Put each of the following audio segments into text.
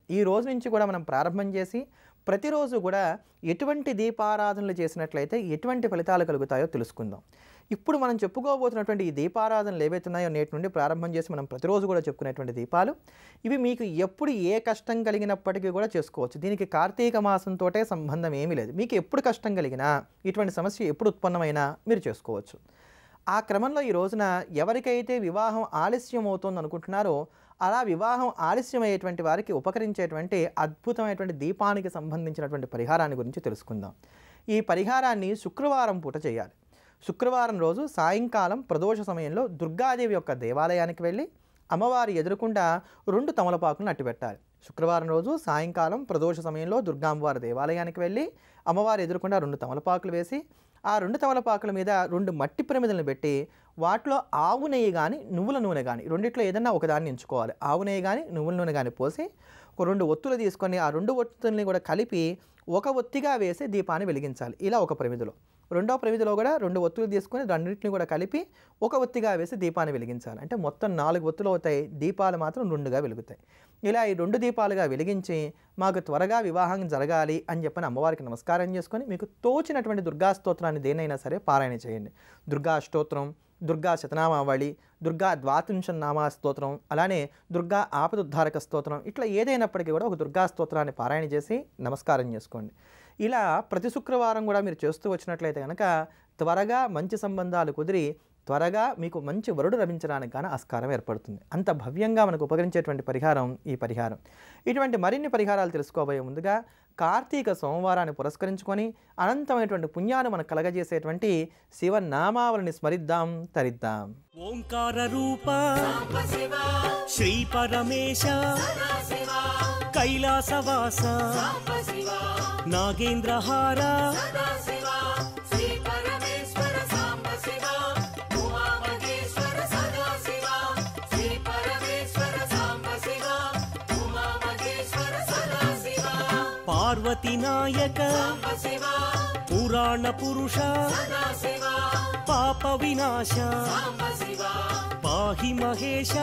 ఈ రోజు నుంచి కూడా మనం ప్రారంభం చేసి ప్రతిరోజు కూడా ఎటువంటి దీపారాధనలు చేసినట్లయితే ఎటువంటి ఫలితాలు కలుగుతాయో తెలుసుకుందాం. ఇప్పుడు మనం చెప్పుకోబోతున్నటువంటి ఈ దీపారాధనలు ఏవైతే ఉన్నాయో నేటి నుండి ప్రారంభం చేసి మనం ప్రతిరోజు కూడా చెప్పుకునేటువంటి దీపాలు ఇవి మీకు ఎప్పుడు ఏ కష్టం కలిగినప్పటికీ కూడా చేసుకోవచ్చు. దీనికి కార్తీక మాసంతోటే సంబంధం ఏమీ లేదు. మీకు ఎప్పుడు కష్టం కలిగినా ఇటువంటి సమస్య ఎప్పుడు ఉత్పన్నమైనా మీరు చేసుకోవచ్చు. ఆ క్రమంలో ఈ రోజున ఎవరికైతే వివాహం ఆలస్యం అవుతుంది అనుకుంటున్నారో అలా వివాహం ఆలస్యమయ్యేటువంటి వారికి ఉపకరించేటువంటి అద్భుతమైనటువంటి దీపానికి సంబంధించినటువంటి పరిహారాన్ని గురించి తెలుసుకుందాం. ఈ పరిహారాన్ని శుక్రవారం పూట చేయాలి. శుక్రవారం రోజు సాయంకాలం ప్రదోష సమయంలో దుర్గాదేవి యొక్క దేవాలయానికి వెళ్ళి అమ్మవారి ఎదురుకుండా 2 తమలపాకులను అట్టిపెట్టాలి. శుక్రవారం రోజు సాయంకాలం ప్రదోష సమయంలో దుర్గామ్మవారి దేవాలయానికి వెళ్ళి అమ్మవారి ఎదురుకుండా 2 తమలపాకులు వేసి ఆ 2 తమలపాకుల మీద 2 మట్టి ప్రమిదలను పెట్టి వాటిలో ఆవు నెయ్యి కానీ నువ్వుల నూనె కానీ రెండిట్లో ఏదన్నా ఒకదాన్ని ఎంచుకోవాలి. ఆవు నెయ్యి కానీ నువ్వుల నూనె కానీ పోసి ఒక 2 ఒత్తులు తీసుకొని ఆ 2 ఒత్తుల్ని కూడా కలిపి ఒక ఒత్తిగా వేసి దీపాన్ని వెలిగించాలి. ఇలా ఒక ప్రమిదిలో రెండో ప్రమిదిలో కూడా 2 ఒత్తులు తీసుకొని రెండింటిని కూడా కలిపి ఒక ఒత్తిగా వేసి దీపాన్ని వెలిగించాలి. అంటే మొత్తం 4 ఒత్తులు అవుతాయి. దీపాలు మాత్రం 2గా వెలుగుతాయి. ఇలా ఈ 2 దీపాలుగా వెలిగించి మాకు త్వరగా వివాహం జరగాలి అని చెప్పని అమ్మవారికి నమస్కారం చేసుకొని మీకు తోచినటువంటి దుర్గా స్తోత్రాన్ని దేనైనా సరే పారాయణ చేయండి. దుర్గా స్తోత్రం, దుర్గా శతనామావళి, దుర్గా ద్వాత్రింశనామా స్తోత్రం, అలానే దుర్గా ఆపదుద్ధారక స్తోత్రం, ఇట్లా ఏదైనప్పటికీ కూడా ఒక దుర్గా స్తోత్రాన్ని పారాయణ చేసి నమస్కారం చేసుకోండి. ఇలా ప్రతి శుక్రవారం కూడా మీరు చేస్తూ వచ్చినట్లయితే కనుక త్వరగా మంచి సంబంధాలు కుదిరి త్వరగా మీకు మంచి వరుడు లభించడానికి కానీ ఆస్కారం ఏర్పడుతుంది. అంత భవ్యంగా మనకు ఉపకరించేటువంటి పరిహారం ఈ పరిహారం. ఇటువంటి మరిన్ని పరిహారాలు తెలుసుకోబోయే ముందుగా కార్తీక సోమవారాన్ని పురస్కరించుకొని అనంతమైనటువంటి పుణ్యాన్ని మనకు కలగజేసేటువంటి శివనామావళిని స్మరిద్దాం, తరిద్దాం. ఓంకార రూప శ్రీ పరమేశ కైలాసవాస నాగేంద్రహార పార్వతీ నాయక పురాణ పురుష పాప వినాశ పాహి మహేశ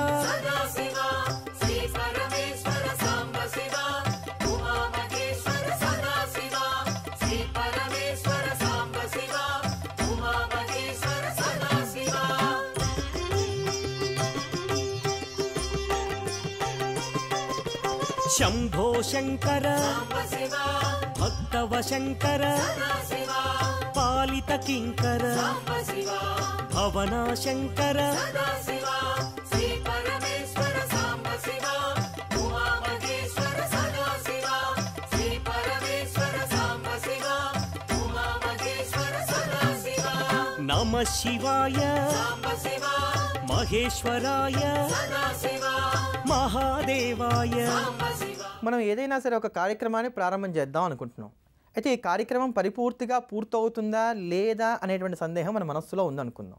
శంభో శంకర భక్తవ శంకర పాలిత కింకర భవనా శంకర నమః శివాయ మహేశ్వరాయ మహాదేవాయ. మనం ఏదైనా సరే ఒక కార్యక్రమాన్ని ప్రారంభం చేద్దాం అనుకుంటున్నాం. అయితే ఈ కార్యక్రమం పరిపూర్తిగా పూర్తవుతుందా లేదా అనేటువంటి సందేహం మన మనస్సులో ఉందనుకుందాం.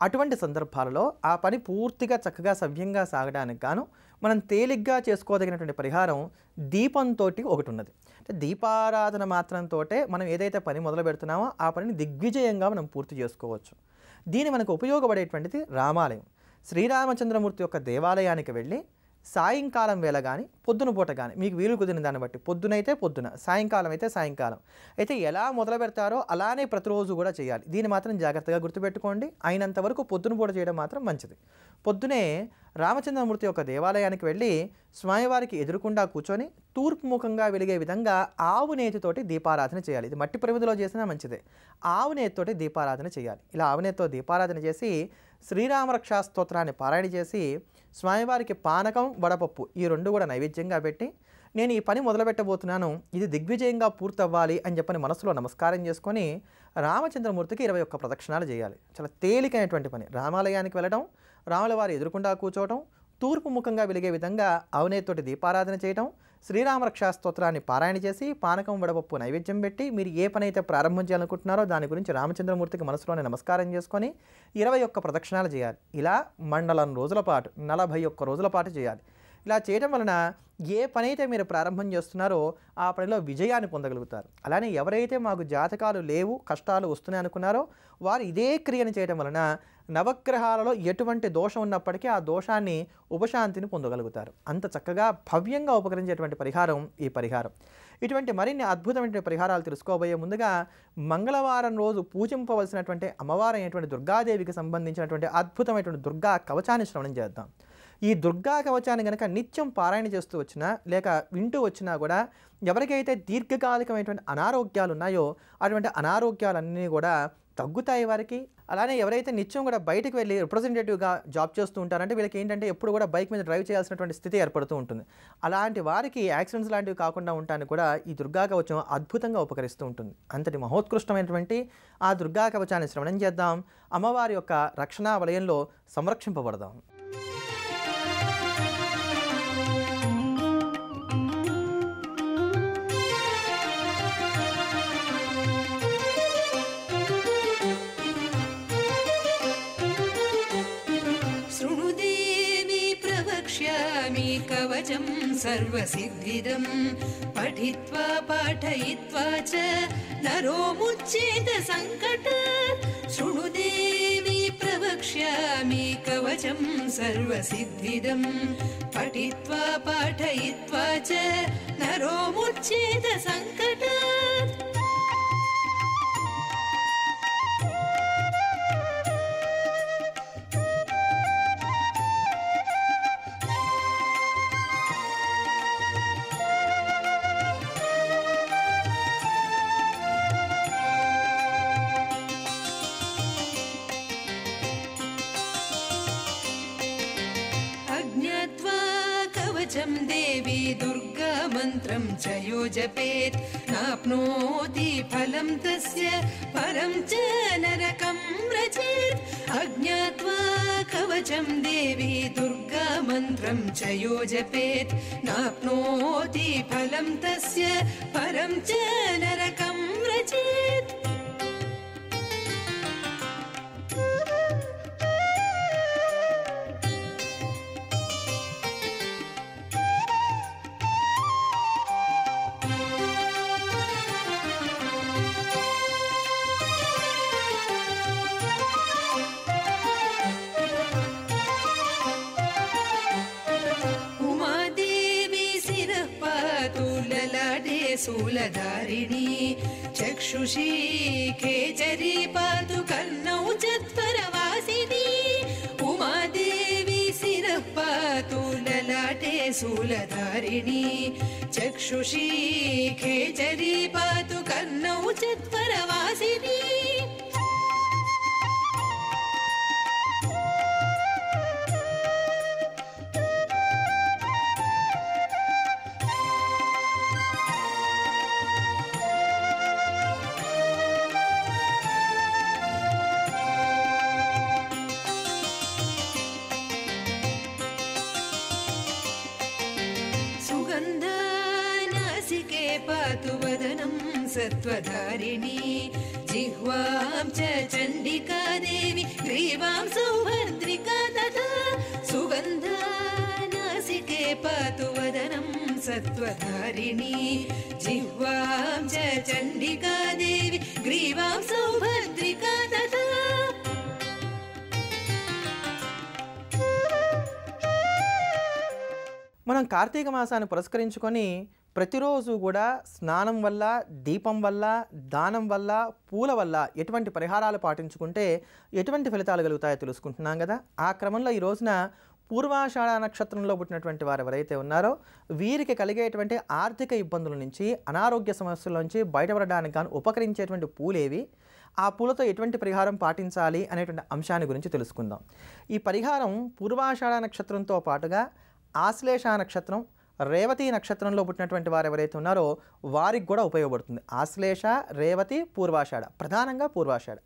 అటువంటి సందర్భాలలో ఆ పని పూర్తిగా చక్కగా సవ్యంగా సాగడానికి గాను మనం తేలిగ్గా చేసుకోదగినటువంటి పరిహారం దీపంతో ఒకటి ఉన్నది. అంటే దీపారాధన మాత్రంతో మనం ఏదైతే పని మొదలు పెడుతున్నామో ఆ పనిని దిగ్విజయంగా మనం పూర్తి చేసుకోవచ్చు. దీని మనకు ఉపయోగపడేటువంటిది రామాలయం. శ్రీరామచంద్రమూర్తి యొక్క దేవాలయానికి వెళ్ళి సాయంకాలం వేళ కానీ పొద్దున పూట కానీ మీకు వీలు కుదిరిన దాన్ని బట్టి పొద్దునైతే పొద్దున, సాయంకాలం అయితే సాయంకాలం, అయితే ఎలా మొదలు పెడతారో అలానే ప్రతిరోజు కూడా చేయాలి. దీన్ని మాత్రం జాగ్రత్తగా గుర్తుపెట్టుకోండి. అయినంత వరకు పొద్దున పూట చేయడం మాత్రం మంచిది. పొద్దునే రామచంద్రమూర్తి యొక్క దేవాలయానికి వెళ్ళి స్వామివారికి ఎదురుకుండా కూర్చొని తూర్పు ముఖంగా వెలిగే విధంగా ఆవు నేతితోటి దీపారాధన చేయాలి. ఇది మట్టి ప్రమిదిలో చేసినా మంచిదే. ఆవు నేతితోటి దీపారాధన చేయాలి. ఇలా ఆవు నేతితో దీపారాధన చేసి శ్రీరామరక్షా స్తోత్రాన్ని పారాయణ చేసి స్వామివారికి పానకం, వడపప్పు ఈ 2 కూడా నైవేద్యంగా పెట్టి నేను ఈ పని మొదలు పెట్టబోతున్నాను, ఇది దిగ్విజయంగా పూర్తవ్వాలి అని చెప్పని మనసులో నమస్కారం చేసుకొని రామచంద్రమూర్తికి 21 ప్రదక్షిణాలు చేయాలి. చాలా తేలికైనటువంటి పని. రామాలయానికి వెళ్ళడం, రాముల వారి ఎదురుకుండా కూర్చోవడం, తూర్పు ముఖంగా వెలిగే విధంగా అవనేతోటి దీపారాధన చేయటం, శ్రీరామరక్షా స్తోత్రాన్ని పారాయణ చేసి పానకం, వడపప్పు నైవేద్యం పెట్టి మీరు ఏ పని అయితే ప్రారంభం చేయాలనుకుంటున్నారో దాని గురించి రామచంద్రమూర్తికి మనసులోనే నమస్కారం చేసుకొని 21 ప్రదక్షిణాలు చేయాలి. ఇలా మండలం రోజుల పాటు 41 రోజుల పాటు చేయాలి. ఇలా చేయడం వలన ఏ పని అయితే మీరు ప్రారంభం చేస్తున్నారో ఆ పనిలో విజయాన్ని పొందగలుగుతారు. అలానే ఎవరైతే మాకు జాతకాలు లేవు, కష్టాలు వస్తున్నాయి అనుకున్నారో వారు ఇదే క్రియను చేయడం వలన నవగ్రహాలలో ఎటువంటి దోషం ఉన్నప్పటికీ ఆ దోషాన్ని ఉపశాంతిని పొందగలుగుతారు. అంత చక్కగా భవ్యంగా ఉపకరించేటువంటి పరిహారం ఈ పరిహారం. ఇటువంటి మరిన్ని అద్భుతమైన పరిహారాలు తెలుసుకోబోయే ముందుగా మంగళవారం రోజు పూజింపవలసినటువంటి అమ్మవారు అయినటువంటి దుర్గాదేవికి సంబంధించినటువంటి అద్భుతమైనటువంటి దుర్గా కవచాన్ని శ్రవణం చేద్దాం. ఈ దుర్గా కవచాన్ని కనుక నిత్యం పారాయణ చేస్తూ వచ్చినా లేక వింటూ వచ్చినా కూడా ఎవరికైతే దీర్ఘకాలికమైనటువంటి అనారోగ్యాలు ఉన్నాయో అటువంటి అనారోగ్యాలన్నీ కూడా తగ్గుతాయి వారికి. అలానే ఎవరైతే నిత్యం కూడా బయటకు వెళ్ళి రిప్రజెంటేటివ్గా జాబ్ చేస్తూ ఉంటారంటే వీళ్ళకి ఏంటంటే ఎప్పుడు కూడా బైక్ మీద డ్రైవ్ చేయాల్సినటువంటి స్థితి ఏర్పడుతూ ఉంటుంది. అలాంటి వారికి యాక్సిడెంట్స్ లాంటివి కాకుండా ఉండడానికి కూడా ఈ దుర్గా కవచం అద్భుతంగా ఉపకరిస్తూ ఉంటుంది. అంతటి మహోత్కృష్టమైనటువంటి ఆ దుర్గా కవచాన్ని శ్రవణం చేద్దాం. అమ్మవారి యొక్క రక్షణా వలయంలో సంరక్షింపబడదాం. कवचं सर्वसिद्धिदं पठित्वा पाठयित्वा च नरो मुच्येत सङ्कटात् शृणु देवी प्रवक्ष्यामि कवचं सर्वसिद्धिदं पठित्वा पाठयित्वा च नरो मुच्येत सङ्कटात् देवी दुर्गा मन्त्रं च यो जपेत् नाप्नोति फलं तस्य परं च नरकं व्रजेत् अज्ञात्वा कवचं देवी दुर्गा मन्त्रं च यो जपेत् नाप्नोति फलं तस्य परं च नरकं व्रजेत् शूलधारिणी चक्षुषी खेचरी पातु कर्णौ चत्वरवासिनी उमादेवी शिरः पातु ललाटे शूलधारिणी चक्षुषी खेचरी पातु कर्णौ चत्वरवासिनी पातु वदनं सत्वधारिणी जिह्वां च चण्डिका देवी ग्रीवां सौभद्रिका तथा सुगन्धानासिके पातु वदनं सत्वधारिणी जिह्वां च चण्डिका देवी ग्रीवां सौभद्रिका तथा మనం కార్తీక మాసాన్ని పురస్కరించుకొని ప్రతిరోజు కూడా స్నానం వల్ల, దీపం వల్ల, దానం వల్ల, పూల వల్ల ఎటువంటి పరిహారాలు పాటించుకుంటే ఎటువంటి ఫలితాలు కలుగుతాయో తెలుసుకుంటున్నాం కదా. ఆ క్రమంలో ఈ రోజున పూర్వాషాఢ నక్షత్రంలో పుట్టినటువంటి వారు ఎవరైతే ఉన్నారో వీరికి కలిగేటువంటి ఆర్థిక ఇబ్బందుల నుంచి, అనారోగ్య సమస్యల నుంచి బయటపడడానికి గాను ఉపకరించేటువంటి పూలేవి, ఆ పూలతో ఎటువంటి పరిహారం పాటించాలి అనేటువంటి అంశాన్ని గురించి తెలుసుకుందాం. ఈ పరిహారం పూర్వాషాఢ నక్షత్రంతో పాటుగా ఆశ్లేష నక్షత్రం, రేవతి నక్షత్రంలో పుట్టినటువంటి వారు ఎవరైతే ఉన్నారో వారికి కూడా ఉపయోగపడుతుంది. ఆశ్లేష, రేవతి, పూర్వాషాఢ, ప్రధానంగా పూర్వాషాఢ.